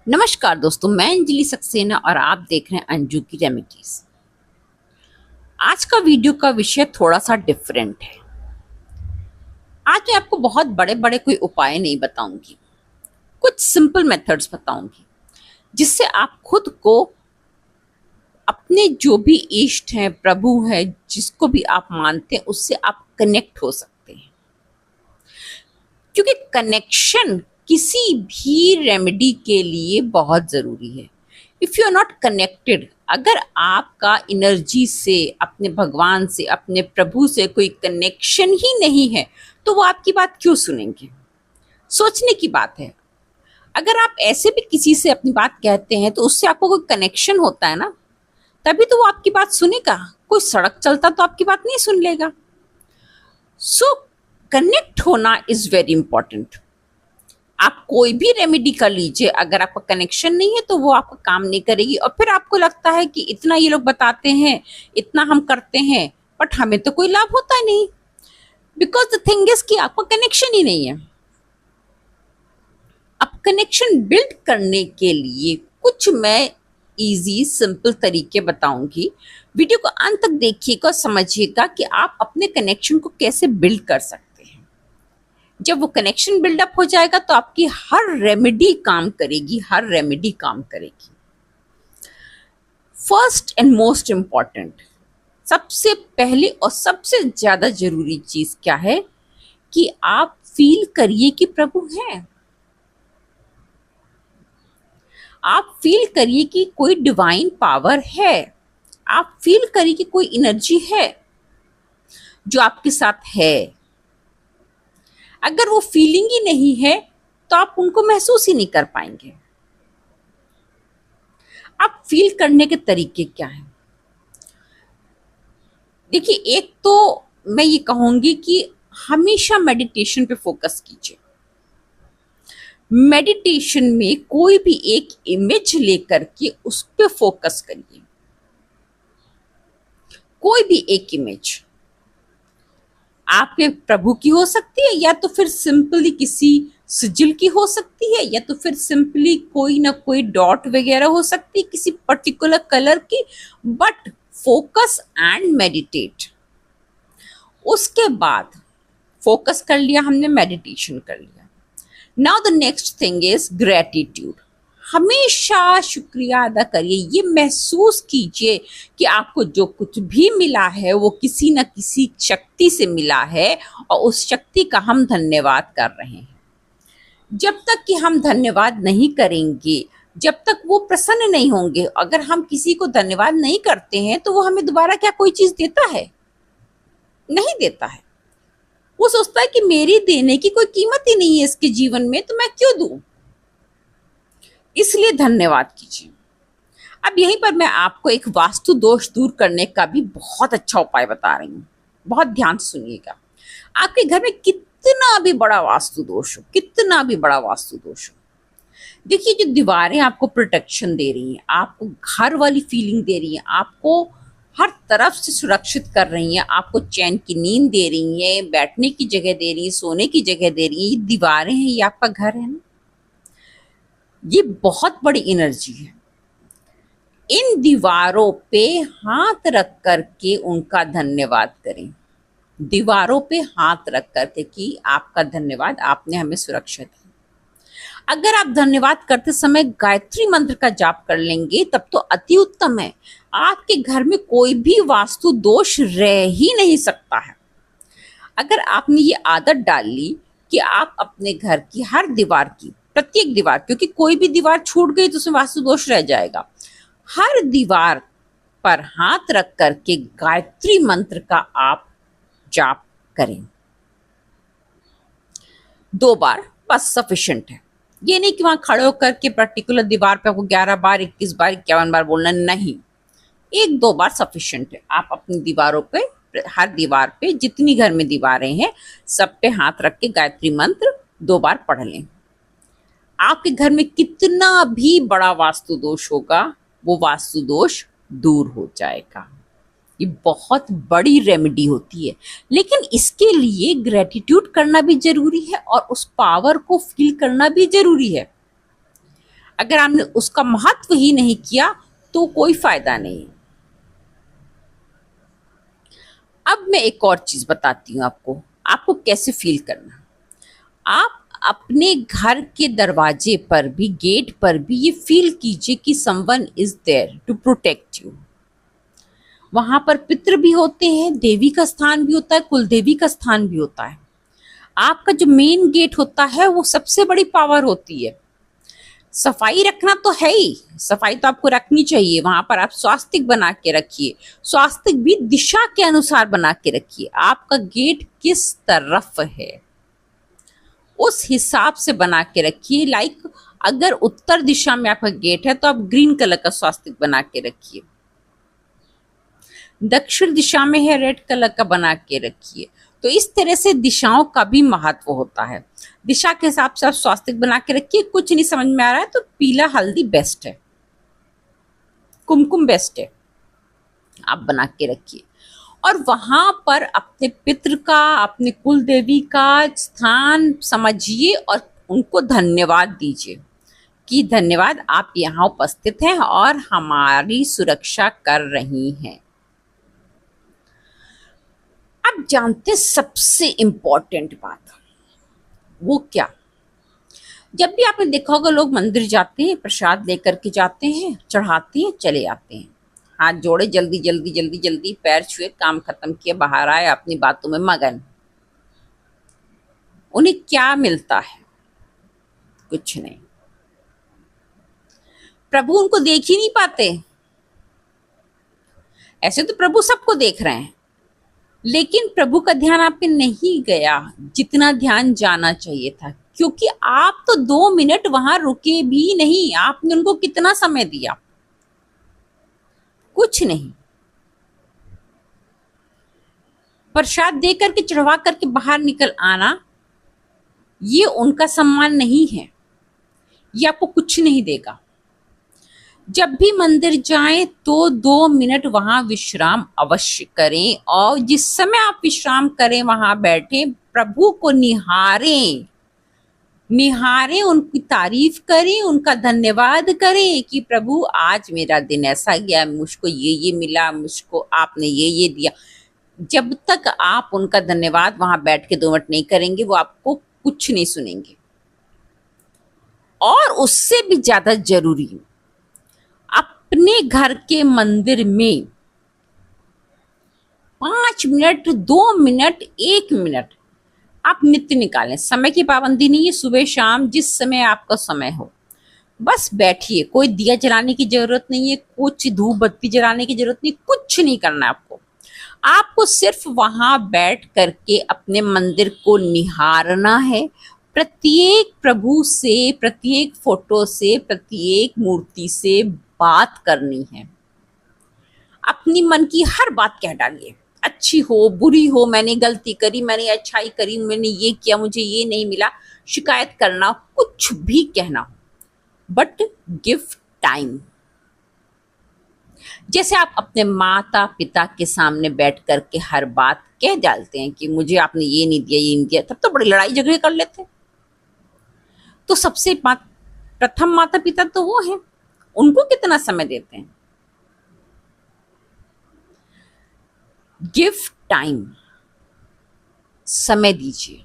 नमस्कार दोस्तों, मैं अंजलि सक्सेना और आप देख रहे हैं अंजू की रेमेडीज। आज का वीडियो का विषय थोड़ा सा डिफरेंट है। आज मैं आपको बहुत बड़े बड़े कोई उपाय नहीं बताऊंगी, कुछ सिंपल मेथड्स बताऊंगी जिससे आप खुद को अपने जो भी इष्ट हैं, प्रभु है, जिसको भी आप मानते हैं, उससे आप कनेक्ट हो सकते हैं। क्योंकि कनेक्शन किसी भी रेमेडी के लिए बहुत जरूरी है। If you are not connected, अगर आपका एनर्जी से, अपने भगवान से, अपने प्रभु से कोई कनेक्शन ही नहीं है, तो वो आपकी बात क्यों सुनेंगे? सोचने की बात है। अगर आप ऐसे भी किसी से अपनी बात कहते हैं तो उससे आपको कोई कनेक्शन होता है ना, तभी तो वो आपकी बात सुनेगा। कोई सड़क चलता तो आपकी बात नहीं सुन लेगा। सो कनेक्ट होना इज वेरी इंपॉर्टेंट। आप कोई भी रेमेडी कर लीजिए, अगर आपका कनेक्शन नहीं है तो वो आपका काम नहीं करेगी। और फिर आपको लगता है कि इतना ये लोग बताते हैं, इतना हम करते हैं, बट हमें तो कोई लाभ होता ही नहीं। बिकॉज द थिंग इज कि आपका कनेक्शन ही नहीं है। अब कनेक्शन बिल्ड करने के लिए कुछ मैं इजी सिंपल तरीके बताऊंगी। वीडियो को अंत तक देखिएगा और समझिएगा कि आप अपने कनेक्शन को कैसे बिल्ड कर सकते हैं। जब वो कनेक्शन बिल्डअप हो जाएगा तो आपकी हर रेमेडी काम करेगी, हर रेमेडी काम करेगी। फर्स्ट एंड मोस्ट इंपॉर्टेंट, सबसे पहले और सबसे ज्यादा जरूरी चीज क्या है कि आप फील करिए कि प्रभु है। आप फील करिए कि कोई डिवाइन पावर है। आप फील करिए कि कोई एनर्जी है जो आपके साथ है। अगर वो फीलिंग ही नहीं है तो आप उनको महसूस ही नहीं कर पाएंगे। आप फील करने के तरीके क्या हैं? देखिए, एक तो मैं ये कहूंगी कि हमेशा मेडिटेशन पे फोकस कीजिए। मेडिटेशन में कोई भी एक इमेज लेकर के उस पे फोकस करिए। कोई भी एक इमेज आपके प्रभु की हो सकती है, या तो फिर सिंपली किसी सिजिल की हो सकती है, या तो फिर सिंपली कोई ना कोई डॉट वगैरह हो सकती है किसी पर्टिकुलर कलर की। But focus and meditate. उसके बाद फोकस कर लिया हमने, मेडिटेशन कर लिया। Now the next thing is gratitude. हमेशा शुक्रिया अदा करिए। ये महसूस कीजिए कि आपको जो कुछ भी मिला है वो किसी न किसी शक्ति से मिला है और उस शक्ति का हम धन्यवाद कर रहे हैं। जब तक कि हम धन्यवाद नहीं करेंगे, जब तक वो प्रसन्न नहीं होंगे, अगर हम किसी को धन्यवाद नहीं करते हैं तो वो हमें दोबारा क्या कोई चीज देता है? नहीं देता है। वो सोचता है कि मेरी देने की कोई कीमत ही नहीं है इसके जीवन में, तो मैं क्यों दूं? इसलिए धन्यवाद कीजिए। अब यहीं पर मैं आपको एक वास्तु दोष दूर करने का भी बहुत अच्छा उपाय बता रही हूँ। बहुत ध्यान से सुनिएगा। आपके घर में कितना भी बड़ा वास्तु दोष हो, कितना भी बड़ा वास्तु दोष हो, देखिए, जो दीवारें आपको प्रोटेक्शन दे रही हैं, आपको घर वाली फीलिंग दे रही हैं, आपको हर तरफ से सुरक्षित कर रही हैं, आपको चैन की नींद दे रही हैं, बैठने की जगह दे रही हैं, सोने की जगह दे रही हैं, ये दीवारें हैं, ये आपका घर है ना। ये बहुत बड़ी एनर्जी है। इन दीवारों पे हाथ रख करके उनका धन्यवाद करें। दीवारों पे हाथ रख करके कि आपका धन्यवाद, आपने हमें सुरक्षित है। अगर आप धन्यवाद करते समय गायत्री मंत्र का जाप कर लेंगे तब तो अति उत्तम है। आपके घर में कोई भी वास्तु दोष रह ही नहीं सकता है। अगर आपने ये आदत डाल ली कि आप अपने घर की हर दीवार की, प्रत्येक दीवार, क्योंकि कोई भी दीवार छूट गई तो उसमें वास्तु दोष रह जाएगा, हर दीवार पर हाथ रख करके गायत्री मंत्र का आप जाप करें। 2 बार बस सफिशिएंट है। ये नहीं कि वहां खड़े होकर के पर्टिकुलर दीवार पे आपको 11 बार, 21 बार, 51 बार बोलना, नहीं। 1-2 बार सफिशिएंट है। आप अपनी दीवारों पे, हर दीवार पे, जितनी घर में दीवारें हैं, सब पे हाथ रख के गायत्री मंत्र 2 बार पढ़ लें। आपके घर में कितना भी बड़ा वास्तु दोष होगा, वो वास्तु दोष दूर हो जाएगा। ये बहुत बड़ी रेमेडी होती है, लेकिन इसके लिए ग्रेटिट्यूड करना भी जरूरी है और उस पावर को फील करना भी जरूरी है। अगर आपने उसका महत्व ही नहीं किया तो कोई फायदा नहीं। अब मैं एक और चीज बताती हूँ आपको, आपको कैसे फील करना। आप अपने घर के दरवाजे पर भी, गेट पर भी ये फील कीजिए कि someone is there to protect you. वहां पर पितृ भी होते हैं, देवी का स्थान भी होता है, कुलदेवी का स्थान भी होता है। आपका जो मेन गेट होता है वो सबसे बड़ी पावर होती है। सफाई रखना तो है ही, सफाई तो आपको रखनी चाहिए। वहां पर आप स्वास्तिक बना के रखिए, स्वास्तिक भी दिशा के अनुसार बना के रखिए। आपका गेट किस तरफ है उस हिसाब से बना के रखिए। लाइक अगर उत्तर दिशा में आपका गेट है तो आप ग्रीन कलर का स्वास्तिक बना के रखिए, दक्षिण दिशा में है रेड कलर का बना के रखिए। तो इस तरह से दिशाओं का भी महत्व होता है। दिशा के हिसाब से आप स्वास्तिक बना के रखिए। कुछ नहीं समझ में आ रहा है तो पीला हल्दी बेस्ट है, कुमकुम बेस्ट है, आप बना के रखिए। और वहां पर अपने पितृ का, अपने कुल देवी का स्थान समझिए और उनको धन्यवाद दीजिए कि धन्यवाद, आप यहाँ उपस्थित हैं और हमारी सुरक्षा कर रही हैं। अब जानते सबसे इंपॉर्टेंट बात वो क्या। जब भी आपने देखा होगा लोग मंदिर जाते हैं, प्रसाद लेकर के जाते हैं, चढ़ाते हैं, चले आते हैं, हाथ जोड़े, जल्दी जल्दी जल्दी जल्दी, पैर छुए, काम खत्म किए, बाहर आए, अपनी बातों में मगन। उन्हें क्या मिलता है? कुछ नहीं। प्रभु उनको देख ही नहीं पाते। ऐसे तो प्रभु सबको देख रहे हैं, लेकिन प्रभु का ध्यान आप पे नहीं गया जितना ध्यान जाना चाहिए था, क्योंकि आप तो 2 मिनट वहां रुके भी नहीं। आपने उनको कितना समय दिया? कुछ नहीं। प्रसाद दे करके, चढ़वा करके बाहर निकल आना, ये उनका सम्मान नहीं है। ये आपको कुछ नहीं देगा। जब भी मंदिर जाएं तो 2 मिनट वहां विश्राम अवश्य करें, और जिस समय आप विश्राम करें वहां बैठें, प्रभु को निहारें, निहारें, उनकी तारीफ करें, उनका धन्यवाद करें कि प्रभु आज मेरा दिन ऐसा गया, मुझको ये मिला, मुझको आपने ये दिया। जब तक आप उनका धन्यवाद वहां बैठ के 2 मिनट नहीं करेंगे, वो आपको कुछ नहीं सुनेंगे। और उससे भी ज्यादा जरूरी, अपने घर के मंदिर में 5 मिनट, 2 मिनट, 1 मिनट आप नित्य निकालें। समय की पाबंदी नहीं है, सुबह शाम जिस समय आपका समय हो, बस बैठिए। कोई दिया जलाने की जरूरत नहीं है, कुछ धूप बत्ती जलाने की जरूरत नहीं, कुछ नहीं करना है आपको। आपको सिर्फ वहां बैठ करके अपने मंदिर को निहारना है। प्रत्येक प्रभु से, प्रत्येक फोटो से, प्रत्येक मूर्ति से बात करनी है। अपनी मन की हर बात कह डालिए, अच्छी हो बुरी हो, मैंने गलती करी, मैंने अच्छाई करी, मैंने ये किया, मुझे ये नहीं मिला, शिकायत करना, कुछ भी कहना, बट गिव टाइम। जैसे आप अपने माता पिता के सामने बैठ करके हर बात कह डालते हैं कि मुझे आपने ये नहीं दिया, ये नहीं दिया, तब तो बड़ी लड़ाई झगड़े कर लेते। तो सबसे प्रथम माता पिता तो वो हैं, उनको कितना समय देते हैं? गिव टाइम, समय दीजिए,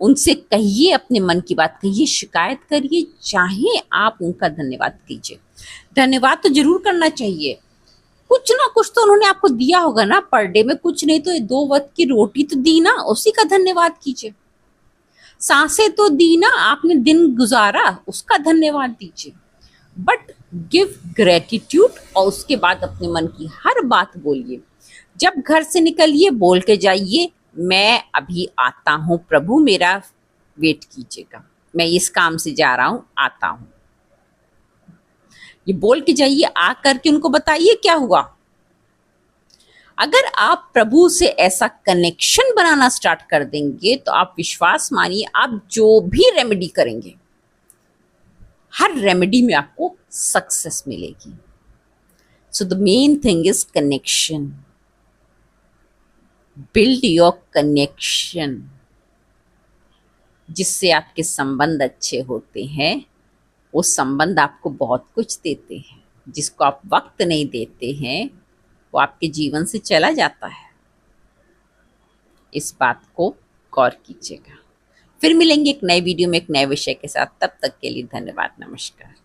उनसे कहिए, अपने मन की बात कहिए, शिकायत करिए, चाहे आप उनका धन्यवाद कीजिए। धन्यवाद तो जरूर करना चाहिए। कुछ ना कुछ तो उन्होंने आपको दिया होगा ना, पर डे में कुछ नहीं तो 2 वक्त की रोटी तो दी ना, उसी का धन्यवाद कीजिए। सांसें तो दी ना, आपने दिन गुजारा, उसका धन्यवाद दीजिए। बट गिव ग्रेटिट्यूड, और उसके बाद अपने मन की हर बात बोलिए। जब घर से निकलिए बोल के जाइए, मैं अभी आता हूं प्रभु, मेरा वेट कीजिएगा, मैं इस काम से जा रहा हूं, आता हूं। ये बोल के जाइए। आ करके उनको बताइए क्या हुआ। अगर आप प्रभु से ऐसा कनेक्शन बनाना स्टार्ट कर देंगे तो आप विश्वास मानिए, आप जो भी रेमेडी करेंगे, हर रेमेडी में आपको सक्सेस मिलेगी। So the main thing is connection. Build your connection, जिससे आपके संबंध अच्छे होते हैं वो संबंध आपको बहुत कुछ देते हैं, जिसको आप वक्त नहीं देते हैं वो आपके जीवन से चला जाता है। इस बात को गौर कीजिएगा। फिर मिलेंगे एक नए वीडियो में एक नए विषय के साथ। तब तक के लिए धन्यवाद, नमस्कार।